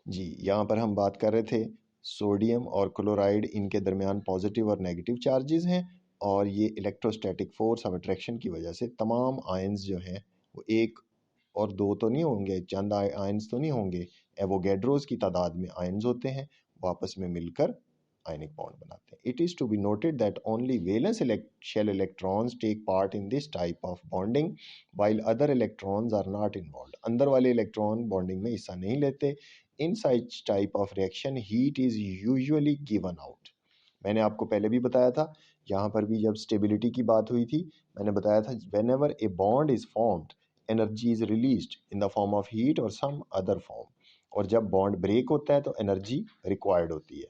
जी, यहाँ पर हम बात कर रहे थे सोडियम और क्लोराइड, इनके दरमियान पॉजिटिव और नेगेटिव चार्जेस हैं, और ये इलेक्ट्रोस्टैटिक फोर्स ऑफ अट्रैक्शन की वजह से तमाम आयंस जो हैं वो एक और दो तो नहीं होंगे, चंद आयंस तो नहीं होंगे, एवोगैड्रोस की तादाद में आयंस होते हैं, वो आपस में मिलकर आयनिक बॉन्ड बनाते हैं। It is to be noted that only valence shell electrons take part in this type of bonding while other electrons are not involved। अंदर वाले इलेक्ट्रॉन बॉन्डिंग में हिस्सा नहीं लेते। इन such type of reaction heat is usually given out। मैंने आपको पहले भी बताया था, यहाँ पर भी जब स्टेबिलिटी की बात हुई थी, मैंने बताया था whenever a bond is formed energy is released in the form of heat or some other form। और जब बॉन्ड ब्रेक होता है तो एनर्जी रिक्वायर्ड होती है।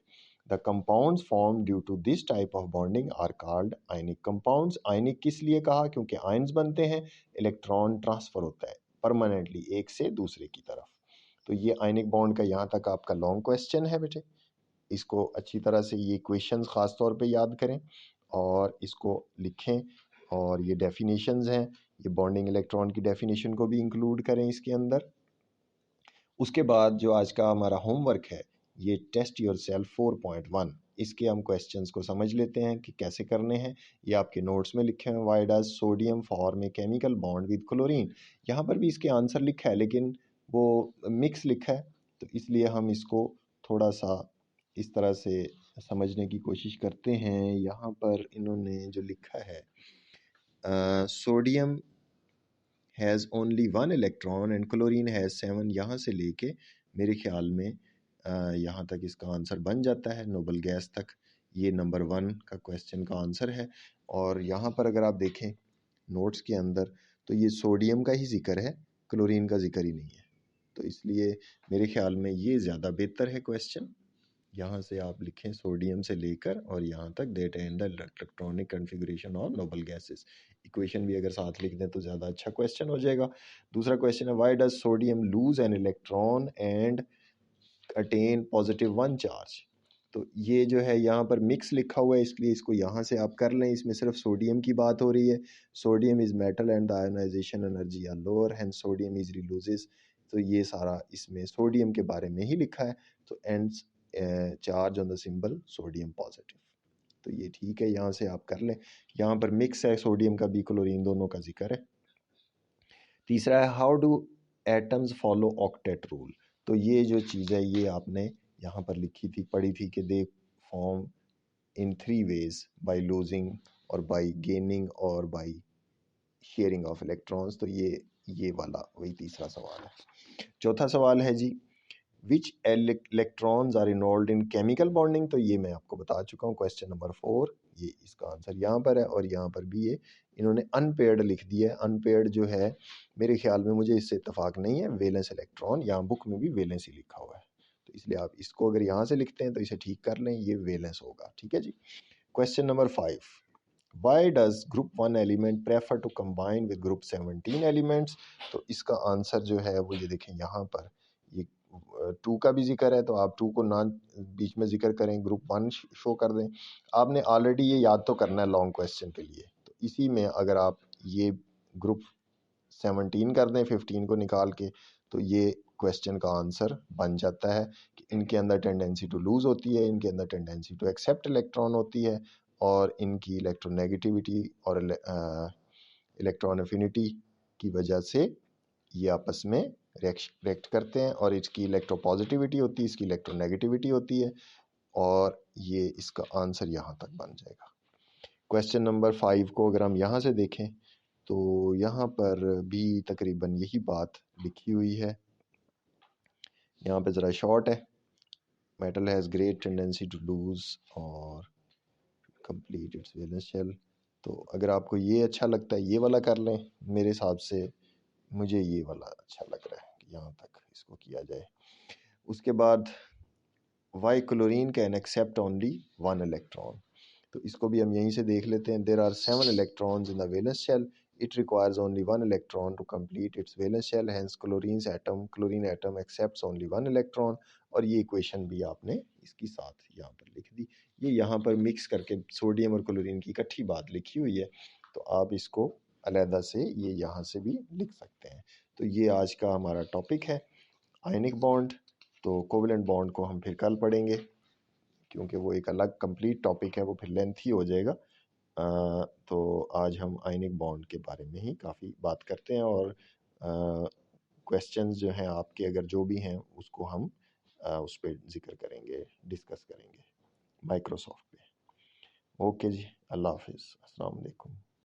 The compounds form due to this type of bonding are called ionic compounds. Ionic किस लिए कहा? क्योंकि आयंस बनते हैं, इलेक्ट्रॉन ट्रांसफ़र होता है परमानेंटली एक से दूसरे की तरफ। तो ये आयनिक बॉन्ड का यहाँ तक आपका लॉन्ग क्वेश्चन है बेटे। इसको अच्छी तरह से ये क्वेश्चंस ख़ास तौर पे याद करें और इसको लिखें, और ये डेफिनेशंस हैं, ये बॉन्डिंग इलेक्ट्रॉन की डेफिनेशन को भी इंक्लूड करें इसके अंदर। उसके बाद जो आज का हमारा होमवर्क है, ये टेस्ट योर सेल्फ 4.1, इसके हम क्वेश्चंस को समझ लेते हैं कि कैसे करने हैं। ये आपके नोट्स में लिखे हैं। Why does sodium form a chemical bond with chlorine. यहाँ पर भी इसके आंसर लिखा है लेकिन वो मिक्स लिखा है, तो इसलिए हम इसको थोड़ा सा इस तरह से समझने की कोशिश करते हैं। यहाँ पर इन्होंने जो लिखा है, sodium has only 1 electron and chlorine has 7, यहाँ से लेके मेरे ख्याल में यहाँ तक इसका आंसर बन जाता है, नोबल गैस तक। ये नंबर 1 का क्वेश्चन का आंसर है। और यहाँ पर अगर आप देखें नोट्स के अंदर, तो ये सोडियम का ही जिक्र है, क्लोरीन का जिक्र ही नहीं है, तो इसलिए मेरे ख्याल में ये ज़्यादा बेहतर है क्वेश्चन। यहाँ से आप लिखें सोडियम से लेकर और यहाँ तक that and the electronic configuration of noble gases. Equation भी अगर साथ लिख दें तो ज़्यादा अच्छा क्वेश्चन हो जाएगा। दूसरा क्वेश्चन है, why does sodium lose an electron and attain +1 charge. तो ये जो है यहाँ पर मिक्स लिखा हुआ है, इसलिए इसको यहाँ से आप कर लें। इसमें सिर्फ सोडियम की बात हो रही है। Sodium is metal and the ionization energy are lower, hence sodium easily loses. तो ये सारा इसमें सोडियम के बारे में ही लिखा है। तो and charge on the symbol sodium positive. तो ये ठीक है, यहाँ से आप कर लें। यहाँ पर मिक्स है, सोडियम का भी क्लोरीन दोनों का जिक्र है। तीसरा है, how do atoms follow octet rule. तो ये जो चीज़ है ये आपने यहाँ पर लिखी थी, पढ़ी थी कि they form in 3 ways, by losing और बाय गेनिंग और बाय शेयरिंग ऑफ इलेक्ट्रॉन्स। तो ये वाला वही तीसरा सवाल है। चौथा सवाल है जी, which electrons are involve in chemical bonding. तो ये मैं आपको बता चुका हूँ, क्वेश्चन नंबर 4, ये इसका आंसर यहाँ पर है। और यहाँ पर भी ये इन्होंने अनपेयर्ड लिख दिया है। अनपेयर्ड जो है मेरे ख्याल में, मुझे इससे इत्तेफाक नहीं है, वैलेंस इलेक्ट्रॉन, यहाँ बुक में भी वैलेंस ही लिखा हुआ है, तो इसलिए आप इसको अगर यहाँ से लिखते हैं तो इसे ठीक कर लें, ये वैलेंस होगा। ठीक है जी। Question number 5, why does group 1 element prefer to combine with group 17 elements. तो इसका आंसर जो है वो ये देखें, यहाँ पर ये 2 का भी जिक्र है, तो आप 2 को ना बीच में जिक्र करें, ग्रुप 1 शो कर दें। आपने ऑलरेडी ये याद तो करना है लॉन्ग क्वेश्चन के लिए, तो इसी में अगर आप ये ग्रुप 17 कर दें 15 को निकाल के, तो ये क्वेश्चन का आंसर बन जाता है कि इनके अंदर टेंडेंसी टू लूज़ होती है, इनके अंदर टेंडेंसी टू एक्सेप्ट इलेक्ट्रॉन होती है, और इनकी इलेक्ट्रोनेगेटिविटी और इलेक्ट्रॉन एफिनिटी की वजह से ये आपस में रिएक्ट करते हैं, और इसकी इलेक्ट्रोपॉजिटिविटी होती है, इसकी इलेक्ट्रोनेगेटिविटी होती है, और ये इसका आंसर यहाँ तक बन जाएगा। क्वेश्चन नंबर 5 को अगर हम यहाँ से देखें तो यहाँ पर भी तकरीबन यही बात लिखी हुई है। यहाँ पे ज़रा शॉर्ट है, metal has great tendency to lose और कंप्लीट इट्स वैलेंस शेल। तो अगर आपको ये अच्छा लगता है ये वाला कर लें, मेरे हिसाब से मुझे ये वाला अच्छा लग रहा है कि यहाँ तक इसको किया जाए। उसके बाद why chlorine can accept only 1 electron. तो इसको भी हम यहीं से देख लेते हैं। There are 7 electrons in the valence shell, it requires only 1 electron to complete its valence shell, hence chlorine atom accepts only 1 electron. और ये इक्वेशन भी आपने इसकी साथ यहाँ पर लिख दी। ये यहाँ पर मिक्स करके सोडियम और क्लोरीन की इकट्ठी बात लिखी हुई है, तो आप इसको अलहदा से ये यहाँ से भी लिख सकते हैं। तो ये आज का हमारा टॉपिक है, आयनिक बॉन्ड। तो कोवलेंट बॉन्ड को हम फिर कल पढ़ेंगे, क्योंकि वो एक अलग कंप्लीट टॉपिक है, वो फिर लेंथी हो जाएगा। तो आज हम आयनिक बॉन्ड के बारे में ही काफ़ी बात करते हैं, और क्वेश्चंस जो हैं आपके अगर जो भी हैं उसको हम उस पर जिक्र करेंगे, डिस्कस करेंगे माइक्रोसॉफ्ट पे। ओके जी, अल्लाह हाफिज़, अस्सलाम वालेकुम।